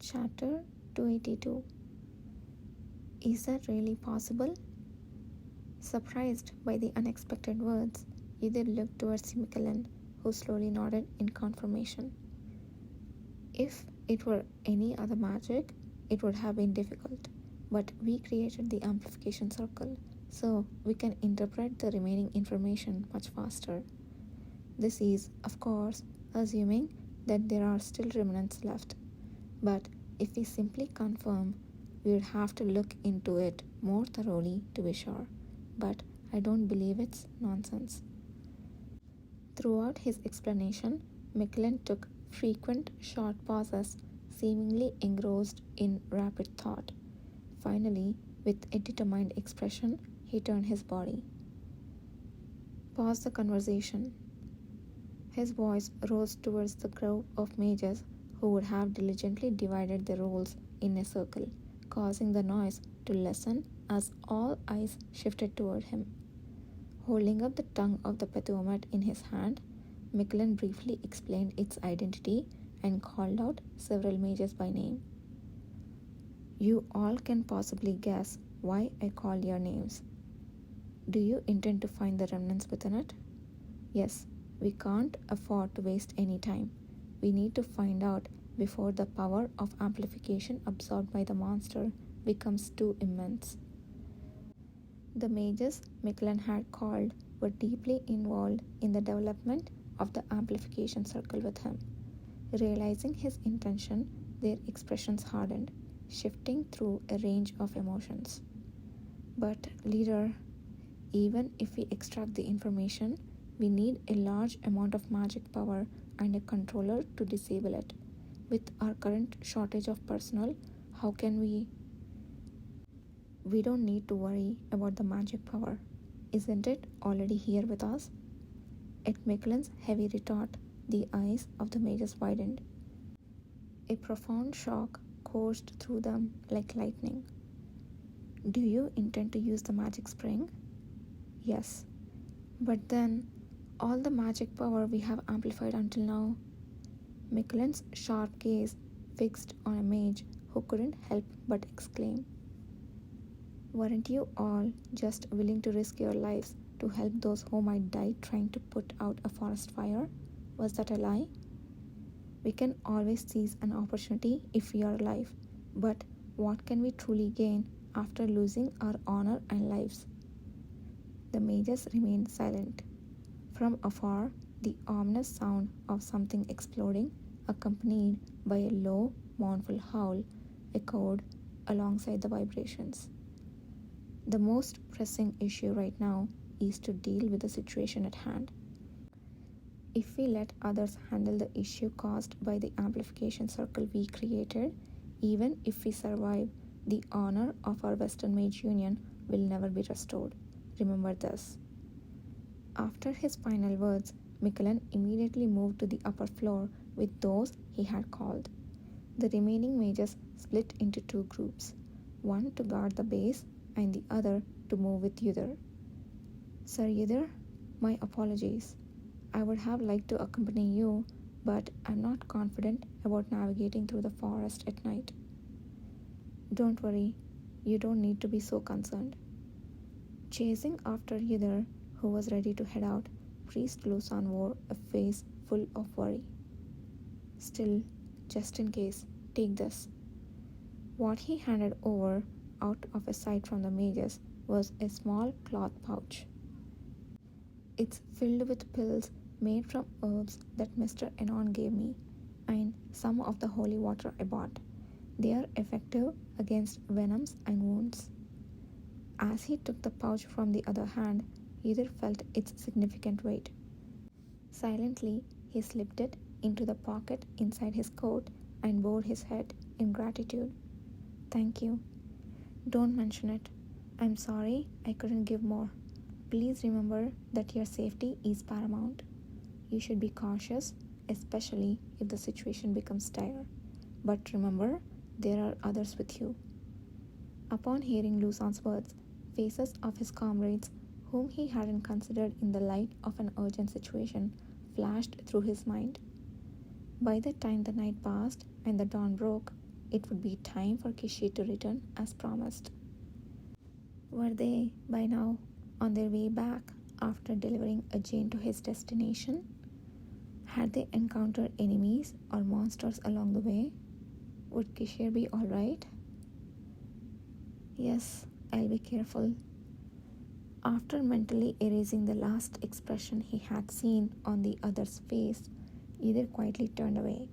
Chapter 282. Is that really possible? Surprised by the unexpected words, Ydir looked towards Michelin, who slowly nodded in confirmation. If it were any other magic, it would have been difficult, but we created the amplification circle, so we can interpret the remaining information much faster. This is, of course, assuming that there are still remnants left. But if we simply confirm, we would have to look into it more thoroughly to be sure. But I don't believe it's nonsense. Throughout his explanation, Michelin took frequent short pauses, seemingly engrossed in rapid thought. Finally, with a determined expression, he turned his body. Pause the conversation. His voice rose towards the group of mages who would have diligently divided their roles in a circle, causing the noise to lessen as all eyes shifted toward him. Holding up the tongue of the Pethumat in his hand, Michelin briefly explained its identity and called out several mages by name. You all can possibly guess why I call your names. Do you intend to find the remnants within it? Yes, we can't afford to waste any time. We need to find out before the power of amplification absorbed by the monster becomes too immense. The mages Michelin had called were deeply involved in the development of the amplification circle with him. Realizing his intention, their expressions hardened, shifting through a range of emotions. But, leader, even if we extract the information, we need a large amount of magic power and a controller to disable it. With our current shortage of personnel, how can we? We don't need to worry about the magic power. Isn't it already here with us? At Michelin's heavy retort, the eyes of the mages widened. A profound shock coursed through them like lightning. Do you intend to use the magic spring? Yes. But then, all the magic power we have amplified until now. Michelin's sharp gaze fixed on a mage who couldn't help but exclaim. Weren't you all just willing to risk your lives to help those who might die trying to put out a forest fire? Was that a lie? We can always seize an opportunity if we are alive, but what can we truly gain after losing our honor and lives? The mages remained silent. From afar, the ominous sound of something exploding, accompanied by a low, mournful howl, echoed alongside the vibrations. The most pressing issue right now is to deal with the situation at hand. If we let others handle the issue caused by the amplification circle we created, even if we survive, the honor of our Western Mage Union will never be restored. Remember this. After his final words, Michelin immediately moved to the upper floor with those he had called. The remaining mages split into two groups, one to guard the base and the other to move with Ydir. Sir Ydir, my apologies. I would have liked to accompany you, but I'm not confident about navigating through the forest at night. Don't worry, you don't need to be so concerned. Chasing after Ydir, who was ready to head out, Priest Lusan wore a face full of worry. Still, just in case, take this. What he handed over, out of sight from the mages, was a small cloth pouch. It's filled with pills made from herbs that Mr. Enon gave me, and some of the holy water I bought. They are effective against venoms and wounds. As he took the pouch from the other hand, Ydir felt its significant weight. Silently, he slipped it into the pocket inside his coat and bowed his head in gratitude. Thank you. Don't mention it. I'm sorry I couldn't give more. Please remember that your safety is paramount. You should be cautious, especially if the situation becomes dire. But remember, there are others with you. Upon hearing Lusan's words, faces of his comrades, whom he hadn't considered in the light of an urgent situation, flashed through his mind. By the time the night passed and the dawn broke, it would be time for Kishi to return as promised. Were they, by now, on their way back after delivering a Jane to his destination? Had they encountered enemies or monsters along the way? Would Kishir be alright? Yes, I'll be careful. After mentally erasing the last expression he had seen on the other's face, Either quietly turned away.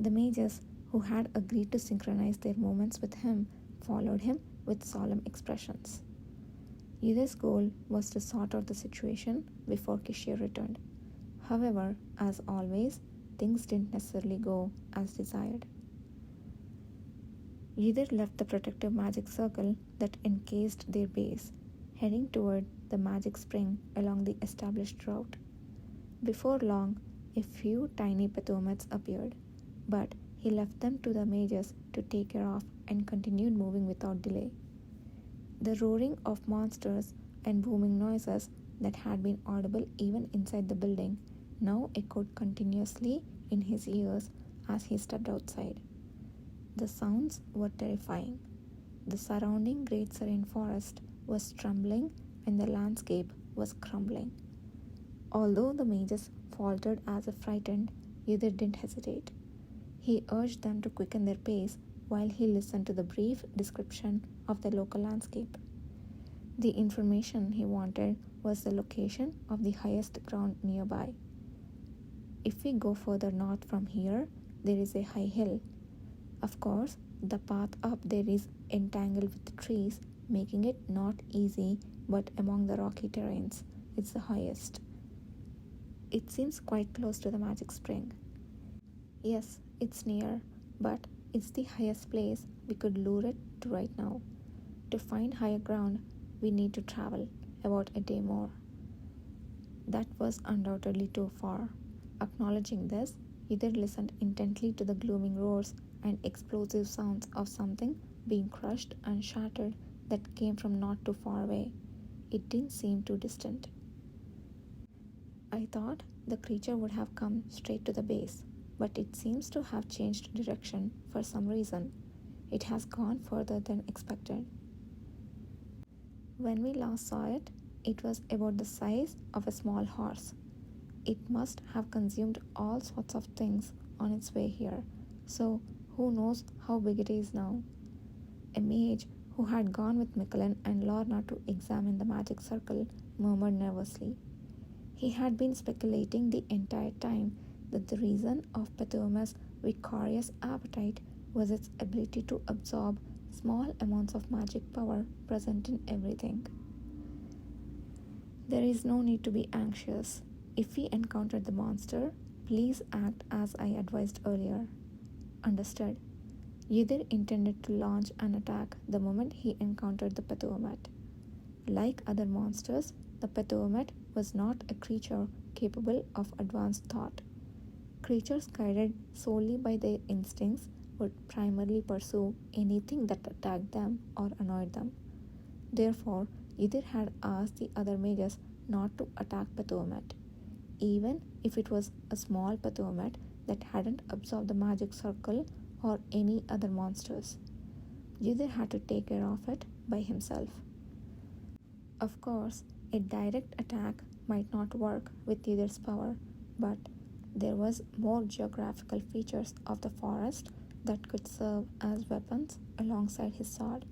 The mages, who had agreed to synchronize their movements with him, followed him with solemn expressions. Either's goal was to sort out the situation before Kishir returned. However, as always, things didn't necessarily go as desired. Either left the protective magic circle that encased their base, heading toward the magic spring along the established route. Before long, a few tiny Pathomets appeared, but he left them to the mages to take care of and continued moving without delay. The roaring of monsters and booming noises that had been audible even inside the building now echoed continuously in his ears as he stepped outside. The sounds were terrifying. The surrounding great serene forest was trembling and the landscape was crumbling. Although the mages faltered as if frightened, Yudhir didn't hesitate. He urged them to quicken their pace while he listened to the brief description of the local landscape. The information he wanted was the location of the highest ground nearby. If we go further north from here, there is a high hill. Of course, the path up there is entangled with trees, making it not easy, but among the rocky terrains, it's the highest. It seems quite close to the magic spring. Yes, it's near, but it's the highest place we could lure it to right now. To find higher ground, we need to travel about a day more. That was undoubtedly too far. Acknowledging this, Either listened intently to the glooming roars and explosive sounds of something being crushed and shattered that came from not too far away. It didn't seem too distant. I thought the creature would have come straight to the base, but it seems to have changed direction for some reason. It has gone further than expected. When we last saw it, it was about the size of a small horse. It must have consumed all sorts of things on its way here, so who knows how big it is now. A mage who had gone with Michelin and Lorna to examine the magic circle murmured nervously. He had been speculating the entire time that the reason of Pathoma's vicarious appetite was its ability to absorb small amounts of magic power present in everything. There is no need to be anxious. If we encounter the monster, please act as I advised earlier. Understood? Yudhir intended to launch an attack the moment he encountered the Pathomet. Like other monsters, the Pathomet was not a creature capable of advanced thought. Creatures guided solely by their instincts would primarily pursue anything that attacked them or annoyed them. Therefore, Yudhir had asked the other mages not to attack Pathomet, even if it was a small Pathomet that hadn't absorbed the magic circle or any other monsters. Yudhir had to take care of it by himself. Of course, a direct attack might not work with Yudhir's power, but there was more geographical features of the forest that could serve as weapons alongside his sword.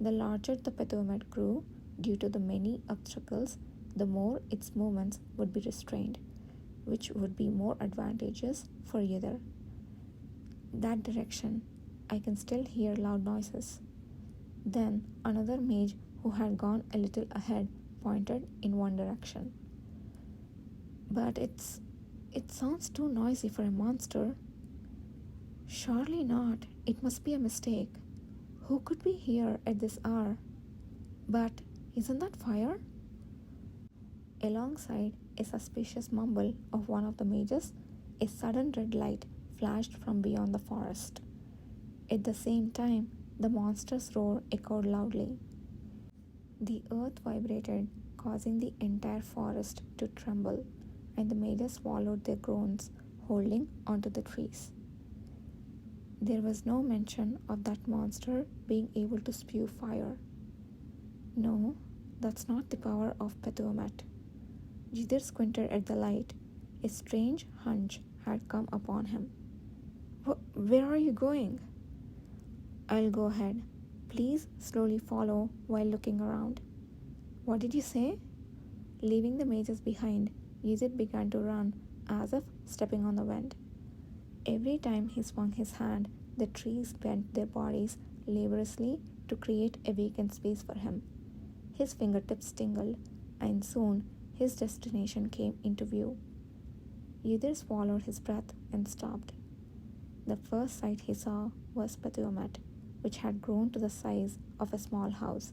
The larger the Pathomet grew, due to the many obstacles, the more its movements would be restrained, which would be more advantageous for Yudhir. That direction, I can still hear loud noises. Then another mage who had gone a little ahead pointed in one direction. But it sounds too noisy for a monster. Surely not. It must be a mistake. Who could be here at this hour? But isn't that fire? Alongside a suspicious mumble of one of the mages, a sudden red light flashed from beyond the forest. At the same time, the monster's roar echoed loudly. The earth vibrated, causing the entire forest to tremble, and the mages swallowed their groans, holding onto the trees. There was no mention of that monster being able to spew fire. No, that's not the power of Pethumat. Jidr squinted at the light. A strange hunch had come upon him. Where are you going? I'll go ahead. Please slowly follow while looking around. What did you say? Leaving the mages behind, Yizid began to run, as if stepping on the wind. Every time he swung his hand, the trees bent their bodies laboriously to create a vacant space for him. His fingertips tingled, and soon his destination came into view. Yizid swallowed his breath and stopped. The first sight he saw was Pethumat, which had grown to the size of a small house.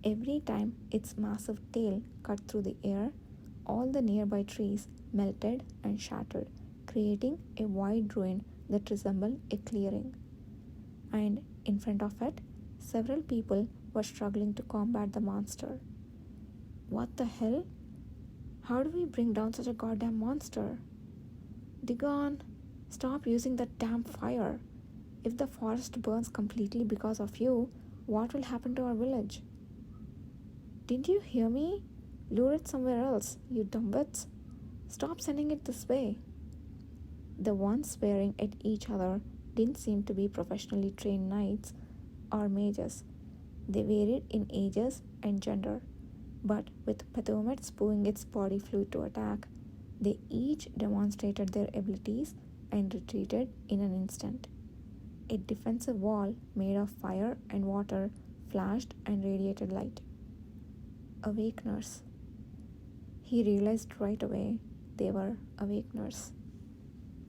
Every time its massive tail cut through the air, all the nearby trees melted and shattered, creating a wide ruin that resembled a clearing. And in front of it, several people were struggling to combat the monster. What the hell? How do we bring down such a goddamn monster? Dagon, stop using that damn fire. If the forest burns completely because of you, what will happen to our village? Didn't you hear me? Lure it somewhere else, you dumbwits. Stop sending it this way. The ones swearing at each other didn't seem to be professionally trained knights or mages. They varied in ages and gender, but with Pethumat spewing its body fluid to attack, they each demonstrated their abilities and retreated in an instant. A defensive wall made of fire and water flashed and radiated light. Awakeners. He realized right away they were Awakeners.